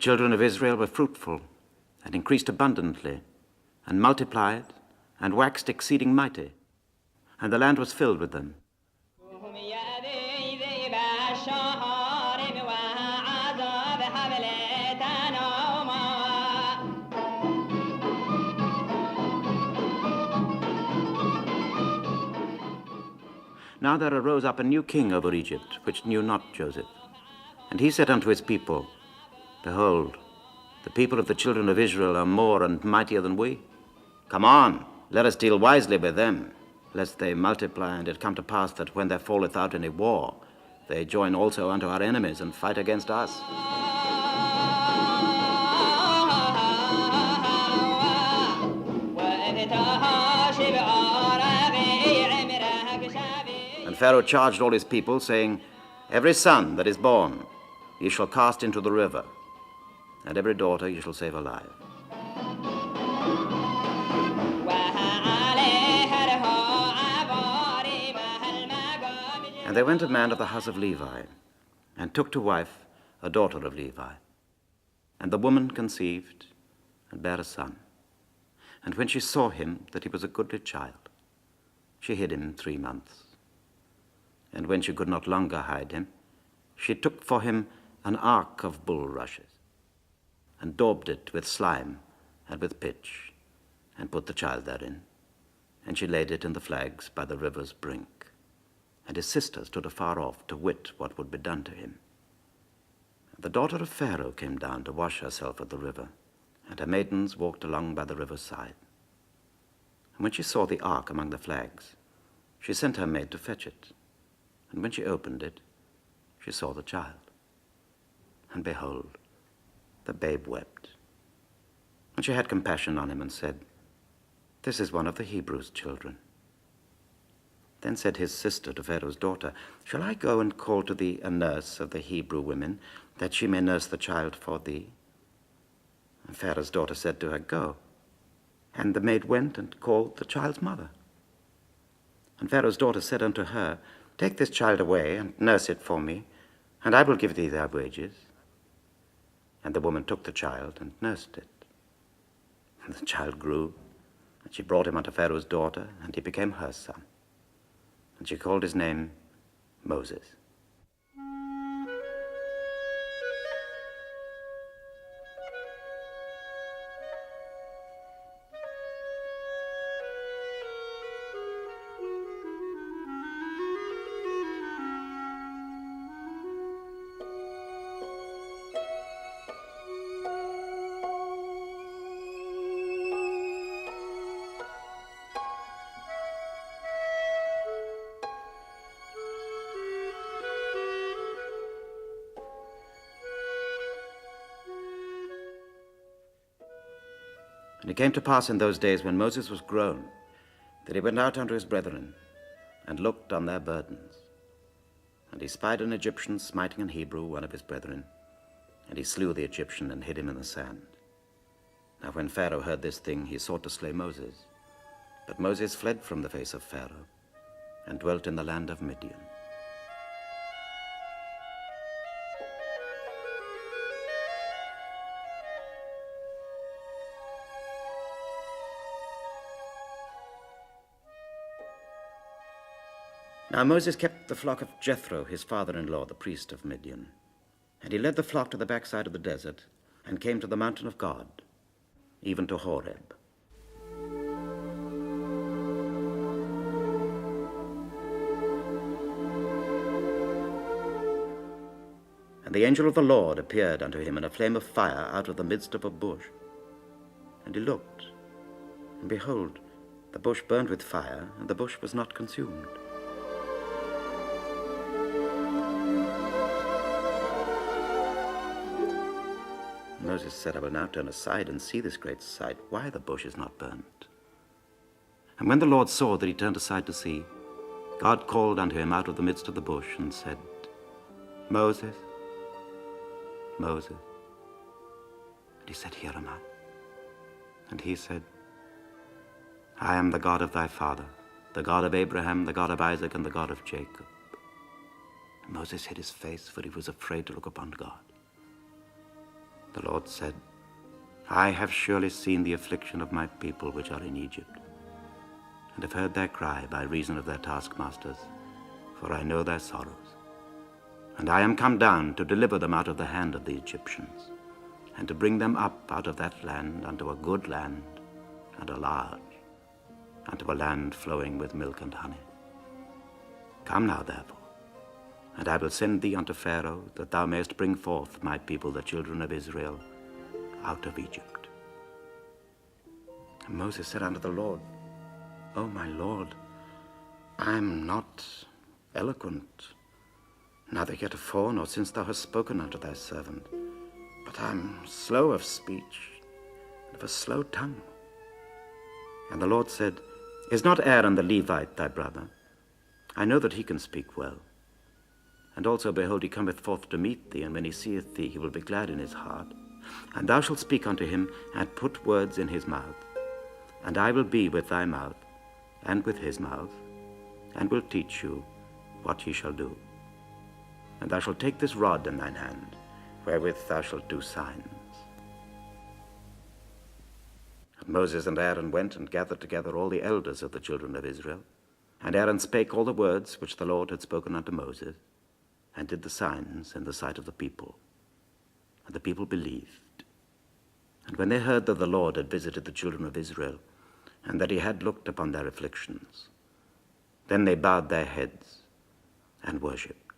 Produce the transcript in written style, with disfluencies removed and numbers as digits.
children of Israel were fruitful, and increased abundantly, and multiplied, and waxed exceeding mighty, and the land was filled with them. Now there arose up a new king over Egypt, which knew not Joseph. And he said unto his people, Behold, the people of the children of Israel are more and mightier than we. Come on, let us deal wisely with them, lest they multiply, and it come to pass that when there falleth out any war, they join also unto our enemies and fight against us. And Pharaoh charged all his people, saying, Every son that is born ye shall cast into the river, and every daughter ye shall save alive. And there went a man of the house of Levi, and took to wife a daughter of Levi. And the woman conceived, and bare a son. And when she saw him, that he was a goodly child, she hid him 3 months. And when she could not longer hide him, she took for him an ark of bulrushes, and daubed it with slime and with pitch, and put the child therein. And she laid it in the flags by the river's brink. And his sister stood afar off to wit what would be done to him. And the daughter of Pharaoh came down to wash herself at the river, and her maidens walked along by the river's side. And when she saw the ark among the flags, she sent her maid to fetch it. And when she opened it, she saw the child. And behold, the babe wept. And she had compassion on him and said, This is one of the Hebrews' children. Then said his sister to Pharaoh's daughter, Shall I go and call to thee a nurse of the Hebrew women, that she may nurse the child for thee? And Pharaoh's daughter said to her, Go. And the maid went and called the child's mother. And Pharaoh's daughter said unto her, Take this child away and nurse it for me, and I will give thee thy wages. And the woman took the child and nursed it. And the child grew, and she brought him unto Pharaoh's daughter, and he became her son. And she called his name Moses. And it came to pass in those days when Moses was grown, that he went out unto his brethren, and looked on their burdens. And he spied an Egyptian smiting an Hebrew, one of his brethren, and he slew the Egyptian and hid him in the sand. Now when Pharaoh heard this thing, he sought to slay Moses. But Moses fled from the face of Pharaoh, and dwelt in the land of Midian. Now Moses kept the flock of Jethro, his father-in-law, the priest of Midian. And he led the flock to the backside of the desert, and came to the mountain of God, even to Horeb. And the angel of the Lord appeared unto him in a flame of fire out of the midst of a bush. And he looked, and behold, the bush burned with fire, and the bush was not consumed. Moses said, I will now turn aside and see this great sight, why the bush is not burnt. And when the Lord saw that he turned aside to see, God called unto him out of the midst of the bush and said, Moses, Moses. And he said, Here am I. And he said, I am the God of thy father, the God of Abraham, the God of Isaac, and the God of Jacob. And Moses hid his face, for he was afraid to look upon God. The Lord said, I have surely seen the affliction of my people which are in Egypt, and have heard their cry by reason of their taskmasters, for I know their sorrows. And I am come down to deliver them out of the hand of the Egyptians, and to bring them up out of that land unto a good land, and a large, unto a land flowing with milk and honey. Come now, therefore, and I will send thee unto Pharaoh, that thou mayest bring forth my people, the children of Israel, out of Egypt. And Moses said unto the Lord, O my Lord, I am not eloquent, neither heretofore, nor since thou hast spoken unto thy servant, but I am slow of speech, and of a slow tongue. And the Lord said, Is not Aaron the Levite thy brother? I know that he can speak well. And also, behold, he cometh forth to meet thee, and when he seeth thee, he will be glad in his heart. And thou shalt speak unto him, and put words in his mouth. And I will be with thy mouth, and with his mouth, and will teach you what ye shall do. And thou shalt take this rod in thine hand, wherewith thou shalt do signs. And Moses and Aaron went and gathered together all the elders of the children of Israel. And Aaron spake all the words which the Lord had spoken unto Moses, and did the signs in the sight of the people. And the people believed. And when they heard that the Lord had visited the children of Israel, and that he had looked upon their afflictions, then they bowed their heads and worshipped.